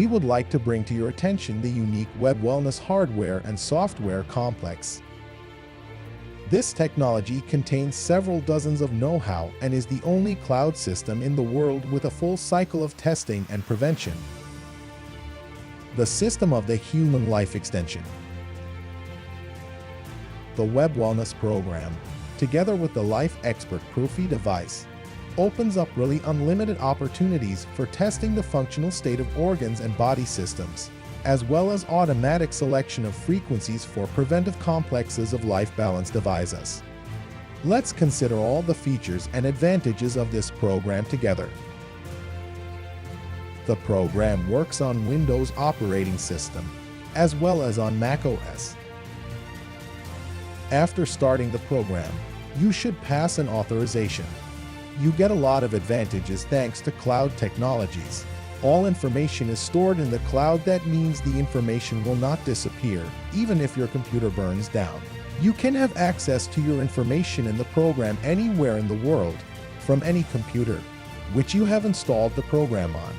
we would like to bring to your attention the unique WebWellness hardware and software complex. This technology contains several dozens of know-how and is the only cloud system in the world with a full cycle of testing and prevention. The system of the human life extension. The WebWellness program, together with the Life Expert Profi device, opens up really unlimited opportunities for testing the functional state of organs and body systems, as well as automatic selection of frequencies for preventive complexes of life balance devices. Let's consider all the features and advantages of this program together. The program works on Windows operating system, as well as on Mac OS. After starting the program, you should pass an authorization. You get a lot of advantages thanks to cloud technologies. All information is stored in the cloud. That means the information will not disappear, even if your computer burns down. You can have access to your information in the program anywhere in the world, from any computer, which you have installed the program on.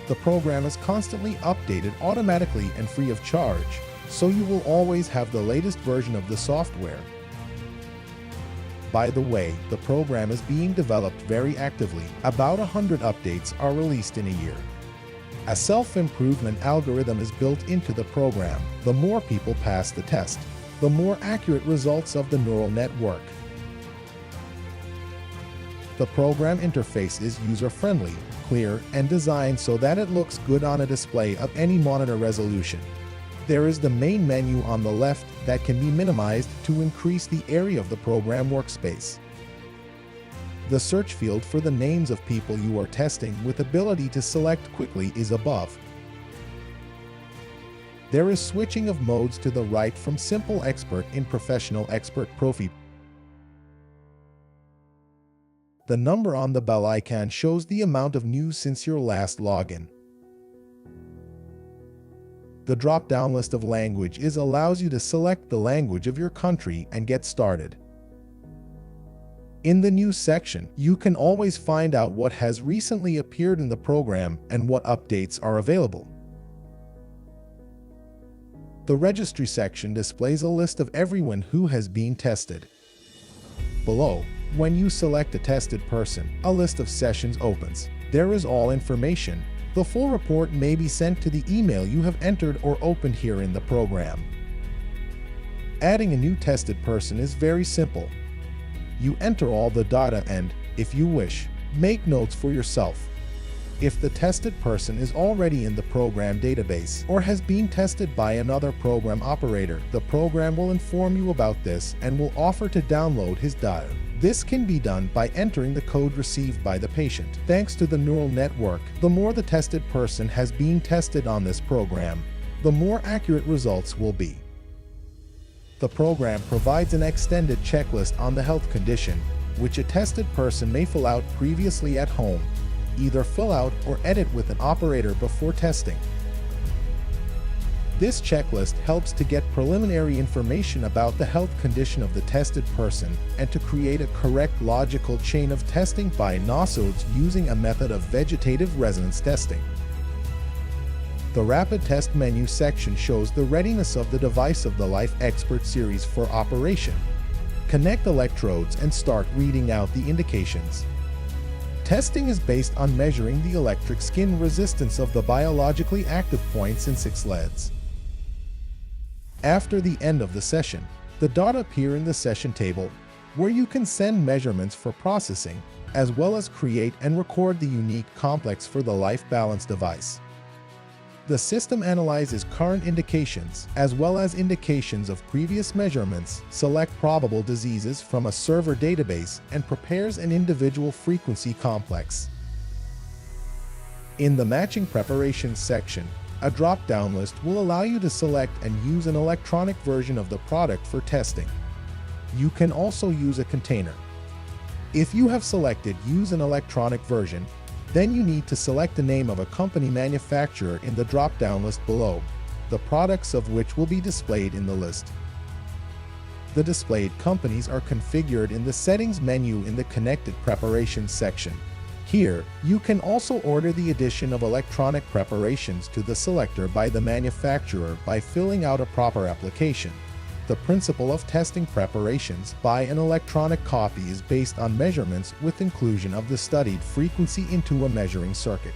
The program is constantly updated automatically and free of charge, so you will always have the latest version of the software. By the way, the program is being developed very actively. About 100 updates are released in a year. A self-improvement algorithm is built into the program. The more people pass the test, the more accurate results of the neural network. The program interface is user-friendly, clear, and designed so that it looks good on a display of any monitor resolution. There is the main menu on the left that can be minimized to increase the area of the program workspace. The search field for the names of people you are testing with ability to select quickly is above. There is switching of modes to the right from Simple Expert in Professional Expert Profi. The number on the bell icon shows the amount of news since your last login. The drop-down list of languages allows you to select the language of your country and get started. In the News section, you can always find out what has recently appeared in the program and what updates are available. The Registry section displays a list of everyone who has been tested. Below, when you select a tested person, a list of sessions opens. There is all information. The full report may be sent to the email you have entered or opened here in the program. Adding a new tested person is very simple. You enter all the data and, if you wish, make notes for yourself. If the tested person is already in the program database or has been tested by another program operator, the program will inform you about this and will offer to download his data. This can be done by entering the code received by the patient. Thanks to the neural network, the more the tested person has been tested on this program, the more accurate results will be. The program provides an extended checklist on the health condition, which a tested person may fill out previously at home, either fill out or edit with an operator before testing. This checklist helps to get preliminary information about the health condition of the tested person and to create a correct logical chain of testing by nosodes using a method of vegetative resonance testing. The Rapid Test menu section shows the readiness of the device of the Life Expert series for operation. Connect electrodes and start reading out the indications. Testing is based on measuring the electric skin resistance of the biologically active points in 6 LEDs. After the end of the session, the data appear in the session table, where you can send measurements for processing, as well as create and record the unique complex for the Life Balance device. The system analyzes current indications, as well as indications of previous measurements, select probable diseases from a server database, and prepares an individual frequency complex. In the Matching Preparations section, a drop-down list will allow you to select and use an electronic version of the product for testing. You can also use a container. If you have selected Use an electronic version, then you need to select the name of a company manufacturer in the drop-down list below, the products of which will be displayed in the list. The displayed companies are configured in the Settings menu in the Connected Preparations section. Here, you can also order the addition of electronic preparations to the selector by the manufacturer by filling out a proper application. The principle of testing preparations by an electronic copy is based on measurements with inclusion of the studied frequency into a measuring circuit.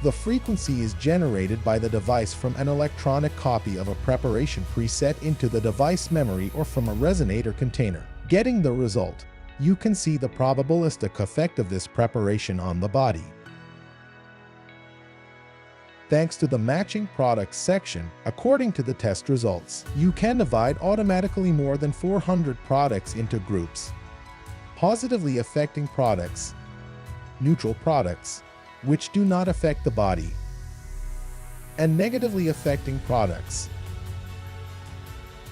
The frequency is generated by the device from an electronic copy of a preparation preset into the device memory or from a resonator container. Getting the result, you can see the probabilistic effect of this preparation on the body. Thanks to the matching products section, according to the test results, you can divide automatically more than 400 products into groups. Positively affecting products, neutral products, which do not affect the body, and negatively affecting products.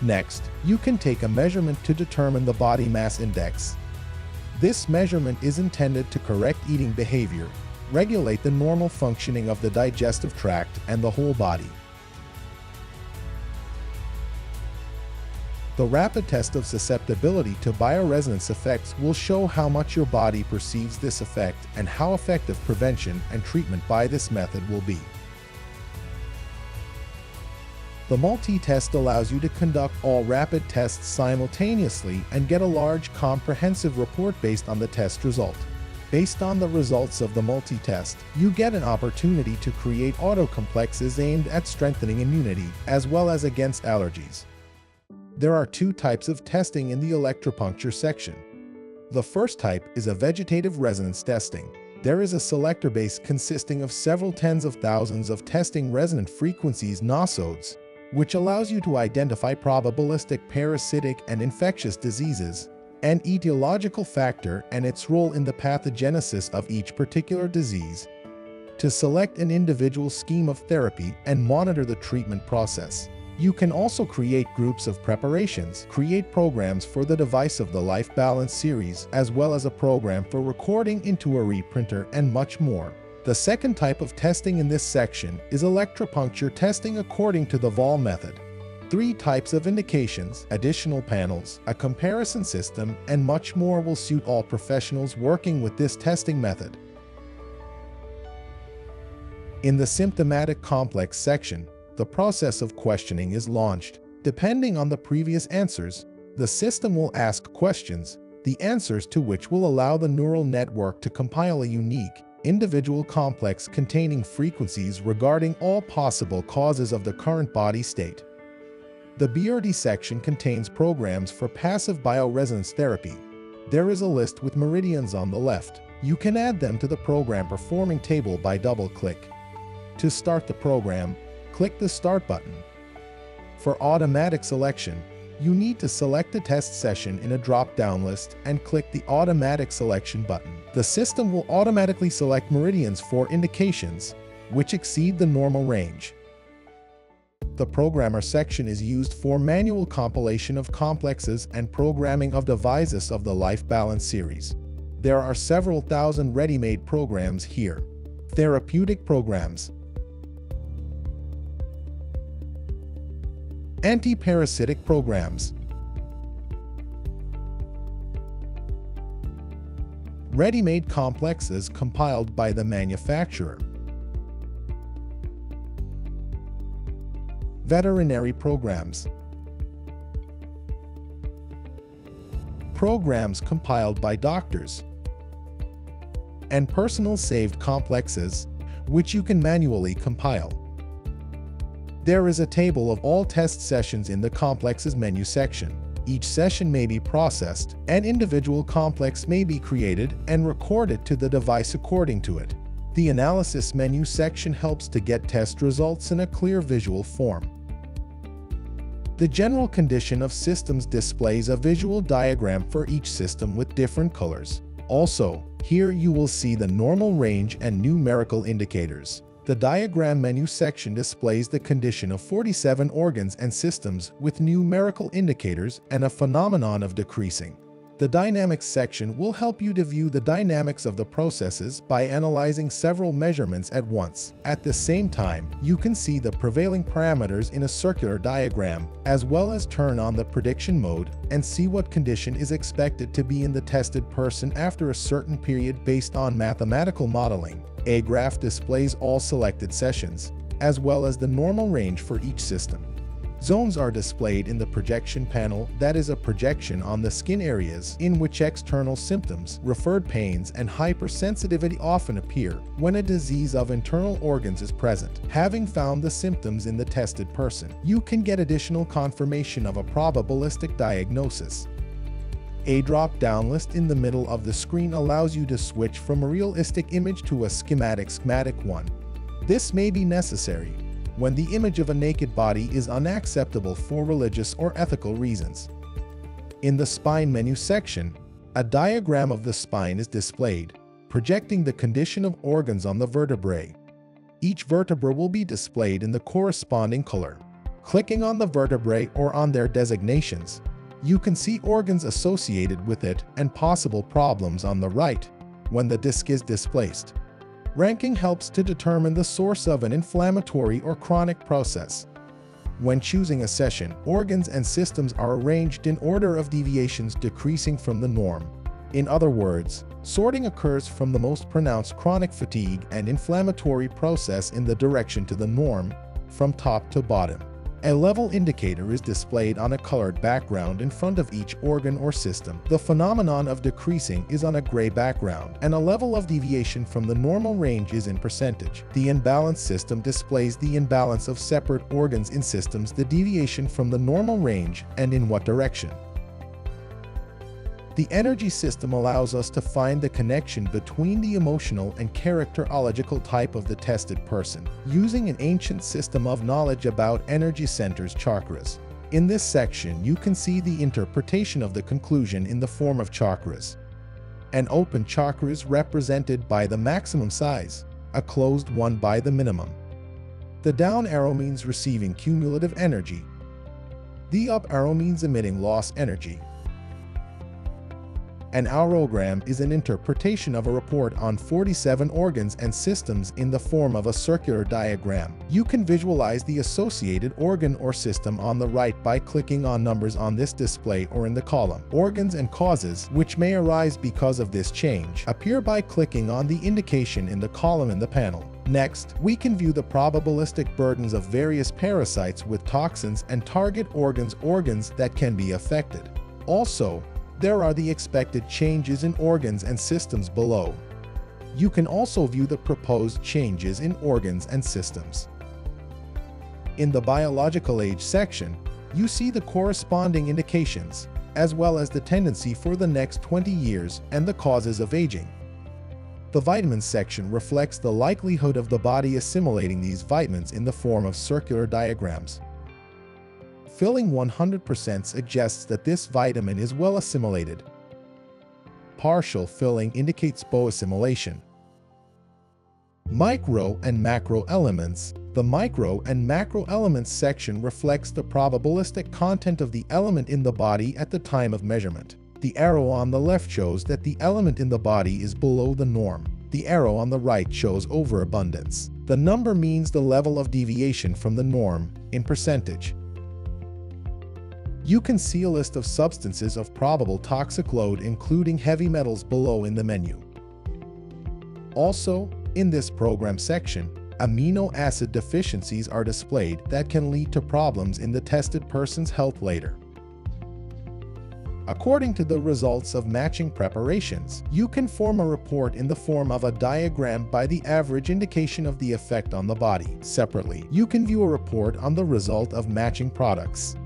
Next, you can take a measurement to determine the body mass index. This measurement is intended to correct eating behavior, regulate the normal functioning of the digestive tract and the whole body. The rapid test of susceptibility to bioresonance effects will show how much your body perceives this effect and how effective prevention and treatment by this method will be. The multi-test allows you to conduct all rapid tests simultaneously and get a large comprehensive report based on the test result. Based on the results of the multi-test, you get an opportunity to create autocomplexes aimed at strengthening immunity as well as against allergies. There are two types of testing in the electropuncture section. The first type is a vegetative resonance testing. There is a selector base consisting of several tens of thousands of testing resonant frequencies nosodes, which allows you to identify probabilistic parasitic and infectious diseases, an etiological factor and its role in the pathogenesis of each particular disease, to select an individual scheme of therapy and monitor the treatment process. You can also create groups of preparations, create programs for the device of the Life Balance series, as well as a program for recording into a reprinter and much more. The second type of testing in this section is electropuncture testing according to the VAL method. 3 types of indications, additional panels, a comparison system, and much more will suit all professionals working with this testing method. In the symptomatic complex section, the process of questioning is launched. Depending on the previous answers, the system will ask questions, the answers to which will allow the neural network to compile a unique, individual complex containing frequencies regarding all possible causes of the current body state. The BRD section contains programs for passive bioresonance therapy. There is a list with meridians on the left. You can add them to the program performing table by double-click. To start the program, click the Start button. For automatic selection, you need to select a test session in a drop-down list and click the Automatic Selection button. The system will automatically select meridians for indications which exceed the normal range. The Programmer section is used for manual compilation of complexes and programming of devices of the Life Balance series. There are several thousand ready-made programs here. Therapeutic programs, anti-parasitic programs, ready-made complexes compiled by the manufacturer, veterinary programs, programs compiled by doctors, and personal saved complexes, which you can manually compile. There is a table of all test sessions in the Complexes menu section. Each session may be processed, an individual complex may be created and recorded to the device according to it. The Analysis menu section helps to get test results in a clear visual form. The General Condition of Systems displays a visual diagram for each system with different colors. Also, here you will see the normal range and numerical indicators. The Diagram menu section displays the condition of 47 organs and systems with numerical indicators and a phenomenon of decreasing. The Dynamics section will help you to view the dynamics of the processes by analyzing several measurements at once. At the same time, you can see the prevailing parameters in a circular diagram, as well as turn on the prediction mode and see what condition is expected to be in the tested person after a certain period based on mathematical modeling. A graph displays all selected sessions, as well as the normal range for each system. Zones are displayed in the projection panel, that is a projection on the skin areas in which external symptoms, referred pains, and hypersensitivity often appear when a disease of internal organs is present. Having found the symptoms in the tested person, you can get additional confirmation of a probabilistic diagnosis. A drop-down list in the middle of the screen allows you to switch from a realistic image to a schematic one. This may be necessary when the image of a naked body is unacceptable for religious or ethical reasons. In the Spine menu section, a diagram of the spine is displayed, projecting the condition of organs on the vertebrae. Each vertebra will be displayed in the corresponding color. Clicking on the vertebrae or on their designations, you can see organs associated with it and possible problems on the right when the disc is displaced. Ranking helps to determine the source of an inflammatory or chronic process. When choosing a session, organs and systems are arranged in order of deviations decreasing from the norm. In other words, sorting occurs from the most pronounced chronic fatigue and inflammatory process in the direction to the norm, from top to bottom. A level indicator is displayed on a colored background in front of each organ or system. The phenomenon of decreasing is on a gray background, and a level of deviation from the normal range is in percentage. The imbalanced system displays the imbalance of separate organs in systems, the deviation from the normal range, and in what direction. The energy system allows us to find the connection between the emotional and characterological type of the tested person, using an ancient system of knowledge about energy centers, chakras. In this section, you can see the interpretation of the conclusion in the form of chakras. An open chakra is represented by the maximum size, a closed one by the minimum. The down arrow means receiving cumulative energy. The up arrow means emitting loss energy. An aurogram is an interpretation of a report on 47 organs and systems in the form of a circular diagram. You can visualize the associated organ or system on the right by clicking on numbers on this display or in the column. Organs and causes, which may arise because of this change, appear by clicking on the indication in the column in the panel. Next, we can view the probabilistic burdens of various parasites with toxins and target organs that can be affected. Also, there are the expected changes in organs and systems below. You can also view the proposed changes in organs and systems. In the biological age section, you see the corresponding indications, as well as the tendency for the next 20 years and the causes of aging. The vitamins section reflects the likelihood of the body assimilating these vitamins in the form of circular diagrams. Filling 100% suggests that this vitamin is well assimilated. Partial filling indicates assimilation. Micro and macro elements. The micro and macro elements section reflects the probabilistic content of the element in the body at the time of measurement. The arrow on the left shows that the element in the body is below the norm. The arrow on the right shows overabundance. The number means the level of deviation from the norm in percentage. You can see a list of substances of probable toxic load, including heavy metals, below in the menu. Also, in this program section, amino acid deficiencies are displayed that can lead to problems in the tested person's health later. According to the results of matching preparations, you can form a report in the form of a diagram by the average indication of the effect on the body. Separately, you can view a report on the result of matching products.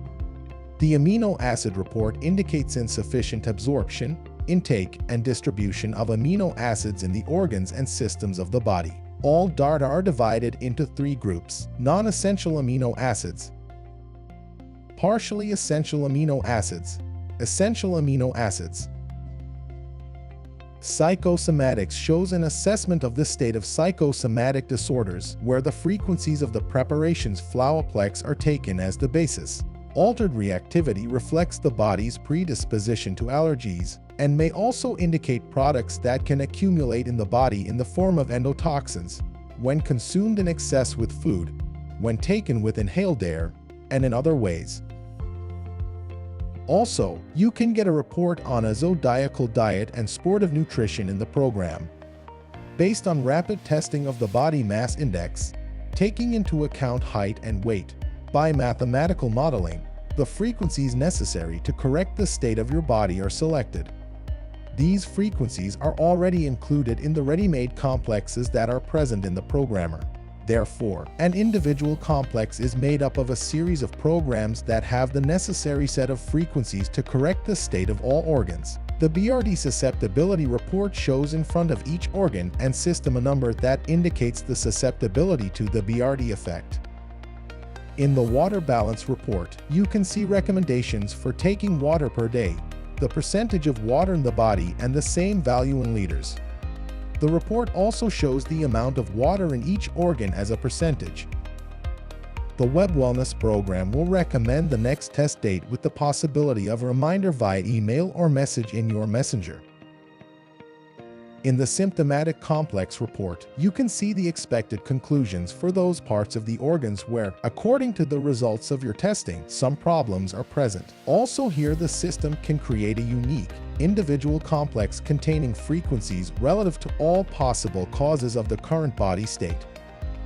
The amino acid report indicates insufficient absorption, intake, and distribution of amino acids in the organs and systems of the body. All data are divided into 3 groups: non-essential amino acids, partially essential amino acids, essential amino acids. Psychosomatics shows an assessment of the state of psychosomatic disorders, where the frequencies of the preparation's flowoplex are taken as the basis. Altered reactivity reflects the body's predisposition to allergies and may also indicate products that can accumulate in the body in the form of endotoxins when consumed in excess with food, when taken with inhaled air, and in other ways. Also, you can get a report on a zodiacal diet and sportive nutrition in the program. Based on rapid testing of the body mass index, taking into account height and weight, by mathematical modeling, the frequencies necessary to correct the state of your body are selected. These frequencies are already included in the ready-made complexes that are present in the programmer. Therefore, an individual complex is made up of a series of programs that have the necessary set of frequencies to correct the state of all organs. The BRD susceptibility report shows in front of each organ and system a number that indicates the susceptibility to the BRD effect. In the water balance report, you can see recommendations for taking water per day, the percentage of water in the body, and the same value in liters. The report also shows the amount of water in each organ as a percentage. The WebWellness program will recommend the next test date with the possibility of a reminder via email or message in your messenger. In the symptomatic complex report, you can see the expected conclusions for those parts of the organs where, according to the results of your testing, some problems are present. Also here, the system can create a unique, individual complex containing frequencies relative to all possible causes of the current body state.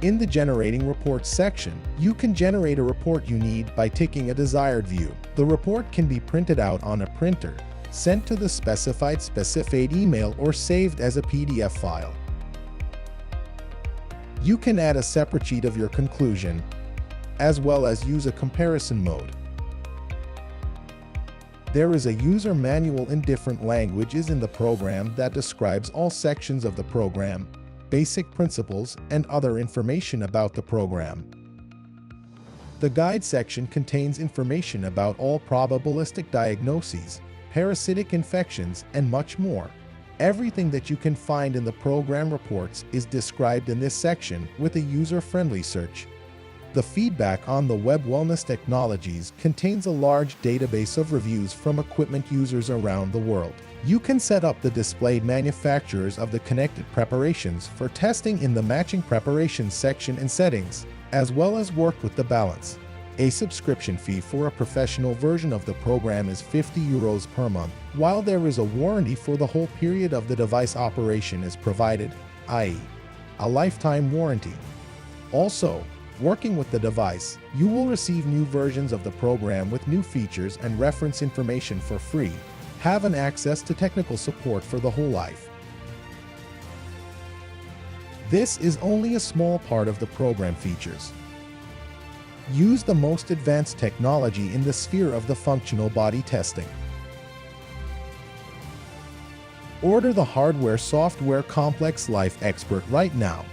In the Generating Reports section, you can generate a report you need by ticking a desired view. The report can be printed out on a printer, sent to the specified email, or saved as a PDF file. You can add a separate sheet of your conclusion, as well as use a comparison mode. There is a user manual in different languages in the program that describes all sections of the program, basic principles, and other information about the program. The guide section contains information about all probabilistic diagnoses, parasitic infections, and much more. Everything that you can find in the program reports is described in this section with a user-friendly search. The feedback on the WebWellness technologies contains a large database of reviews from equipment users around the world. You can set up the displayed manufacturers of the connected preparations for testing in the matching preparations section and settings, as well as work with the balance. A subscription fee for a professional version of the program is €50 per month, while there is a warranty for the whole period of the device operation is provided, i.e., a lifetime warranty. Also, working with the device, you will receive new versions of the program with new features and reference information for free, have an access to technical support for the whole life. This is only a small part of the program features. Use the most advanced technology in the sphere of the functional body testing. Order the hardware-software complex Life Expert right now.